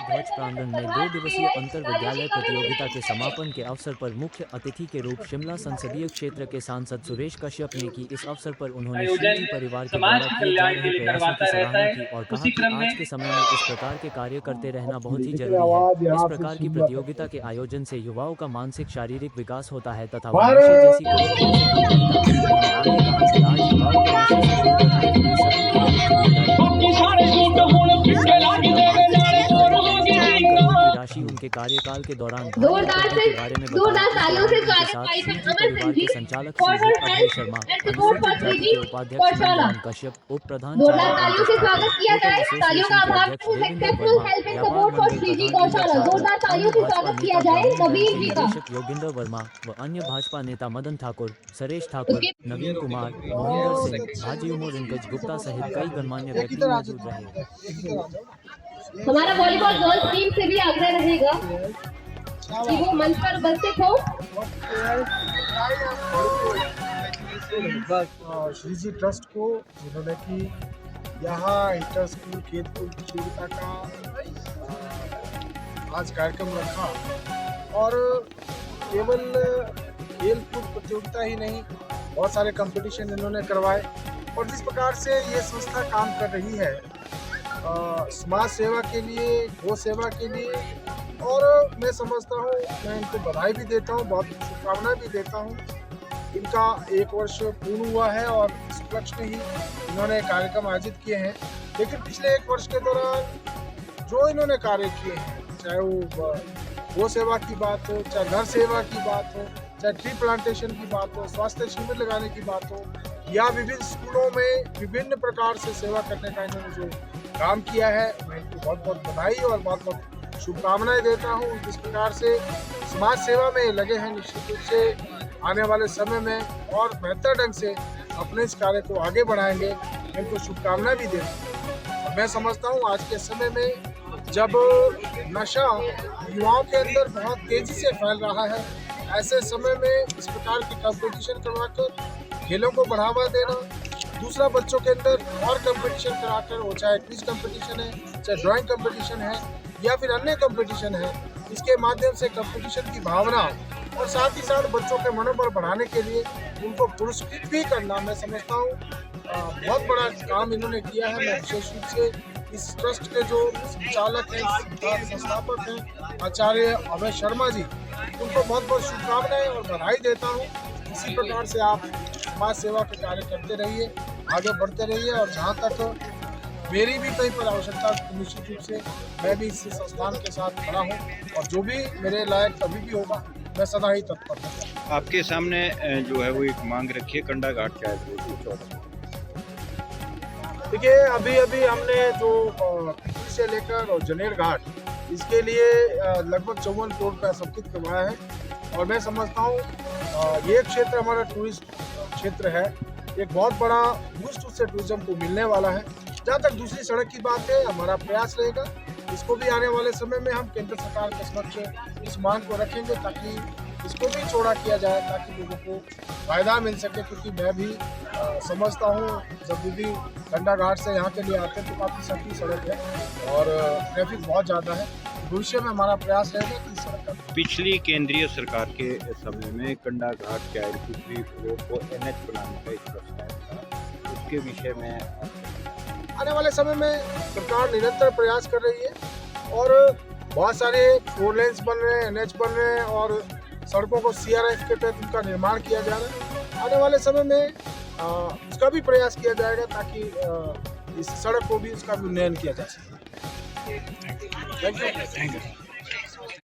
ध्वज प्रांगण में 2 दिवसीय अंतर विद्यालय प्रतियोगिता के समापन के अवसर पर मुख्य अतिथि के रूप शिमला संसदीय क्षेत्र के सांसद सुरेश कश्यप ने की। इस अवसर पर उन्होंने आयोजन श्रीजी परिवार के समाज द्वारा के किए जा कल्याण रहे के लिए प्रयासों की करवाता रहता सराहना है। की और कहा उसी कि क्रम आज में के समय में इस प्रकार के कार्य करते रहना बहुत ही देखिए जरूरी है। आवाज इस यहाँ से प्रकार की शिमला तक प्रतियोगिता के आयोजन से युवाओं का मानसिक शारीरिक विकास होता है तथा वो नशे भारत जैसी कुरीतियों से दूर रहता है। उन्होंने आगे कहा कि आज युवाओं को नशे से दूर रखने के लिए सभी की बड़ी जिम्मेदारी है। इस दौरान उन्होंने सारी शिमला वासियों से ₹51 करोड़ की राशि उनके कार्यकाल के दौरान भारी उपलब्धि के बारे में बताया। इस दौरान उनके साथ श्रीजी परिवार के संचालक श्रीजीत अभय शर्मा, अनुसूचित जाति के उपाध्यक्ष नंदराम कश्यप, उप प्रधान चालक पंकज ठाकुर, होटल एसोसिएशन के अध्यक्ष देवेंद्र वर्मा, व्यापार मंडल प्रधान इंद्र ठाकुर, अन्य भाजपा नेता ग्रामीण बैंक के निदेशक योगिंदर वर्मा व अन्य भाजपा नेता मदन ठाकुर, सरेश ठाकुर, नवीन कुमार, मोहिंदर सिंह, भाजी उमोरिंकज गुप्ता सहित कई गणमान्य व्यक्ति मौजूद रहे। हमारा वॉलीबॉल गर्ल्स टीम से भी आग्रह रहेगा कि वो मंच पर उपस्थित हो। श्रीजी ट्रस्ट को जिन्होंने कि यहाँ इंटर स्कूल खेलकूद प्रतियोगिता का आज कार्यक्रम रखा और केवल खेल कूद प्रतियोगिता ही नहीं, बहुत सारे कंपटीशन इन्होंने करवाए और जिस प्रकार से ये संस्था काम कर रही है समाज सेवा के लिए, गौ सेवा के लिए, और मैं समझता हूँ, मैं इनको बधाई भी देता हूँ, बहुत शुभकामनाएं भी देता हूँ। इनका 1 वर्ष पूर्ण हुआ है और इस उपलक्ष्य में ही इन्होंने कार्यक्रम आयोजित किए हैं। लेकिन पिछले 1 वर्ष के दौरान जो इन्होंने कार्य किए हैं, चाहे वो गौ सेवा की बात हो, चाहे घर सेवा की बात हो, चाहे ट्री प्लांटेशन की बात हो, स्वास्थ्य शिविर लगाने की बात हो, या विभिन्न स्कूलों में विभिन्न प्रकार से सेवा करने का इन्होंने जो काम किया है, मैं इनको बहुत बहुत बधाई और बहुत बहुत शुभकामनाएं देता हूँ। जिस प्रकार से समाज सेवा में लगे हैं, निश्चित रूप से आने वाले समय में और बेहतर ढंग से अपने इस कार्य को आगे बढ़ाएंगे, मैं इनको शुभकामनाएं भी देता हूँ। मैं समझता हूँ आज के समय में जब नशा युवाओं के अंदर बहुत तेजी से फैल रहा है, ऐसे समय में इस प्रकार के कंपटीशन करवाकर खेलों को बढ़ावा देना, दूसरा बच्चों के अंदर और कंपटीशन कराकर, वो चाहे क्विज कंपटीशन है, चाहे ड्राइंग कंपटीशन है या फिर अन्य कंपटीशन है, इसके माध्यम से कंपटीशन की भावना और साथ ही साथ बच्चों के मनोबल बढ़ाने के लिए उनको पुरस्कृत भी करना, मैं समझता हूँ बहुत बड़ा काम इन्होंने किया है। मैं विशेष रूप से इस ट्रस्ट के जो संचालक हैं, संस्थापक हैं, आचार्य अभय शर्मा जी, उनको बहुत बहुत शुभकामनाएं और बधाई देता हूँ। इसी प्रकार से आप समाज सेवा के कार्य करते रहिए, आगे बढ़ते रहिए और जहाँ तक मेरी भी कहीं पर आवश्यकता, निश्चित रूप से मैं भी इस संस्थान के साथ खड़ा हूँ और जो भी मेरे लायक कभी भी होगा, मैं सदा ही तत्पर हूँ। आपके सामने जो है वो एक मांग रखी है कंडा घाट क्या है? देखिए, अभी हमने जो पृथ्वी से लेकर और जनेर घाट, इसके लिए लगभग 54 करोड़ रुपया स्वीकृत करवाया है और मैं समझता हूँ ये क्षेत्र हमारा टूरिस्ट क्षेत्र है, एक बहुत बड़ा बूस्ट उससे टूरिज्म को मिलने वाला है। जहाँ तक दूसरी सड़क की बात है, हमारा प्रयास रहेगा इसको भी आने वाले समय में हम केंद्र सरकार के समक्ष इस मांग को रखेंगे ताकि इसको भी चौड़ा किया जाए, ताकि लोगों को फायदा मिल सके। क्योंकि मैं भी समझता हूँ जब भी कंडा घाट से यहाँ के लिए आते हैं तो काफ़ी सकरी सड़क है और ट्रैफिक बहुत ज़्यादा है। भविष्य में हमारा प्रयास रहेगा कि इस सड़क का पिछली केंद्रीय सरकार के समय में कंडा घाट क्या पृथ्वी रोड को NH बनाने का एक प्रस्ताव था, उसके विषय में आने वाले समय में सरकार निरंतर प्रयास कर रही है और बहुत सारे 4 लेन्स बन रहे हैं, NH बन रहे हैं और सड़कों को CRF के तहत उनका निर्माण किया जा रहा है। आने वाले समय में उसका भी प्रयास किया जाएगा ताकि इस सड़क को भी उसका भी उन्नयन किया जा सके। Thank you.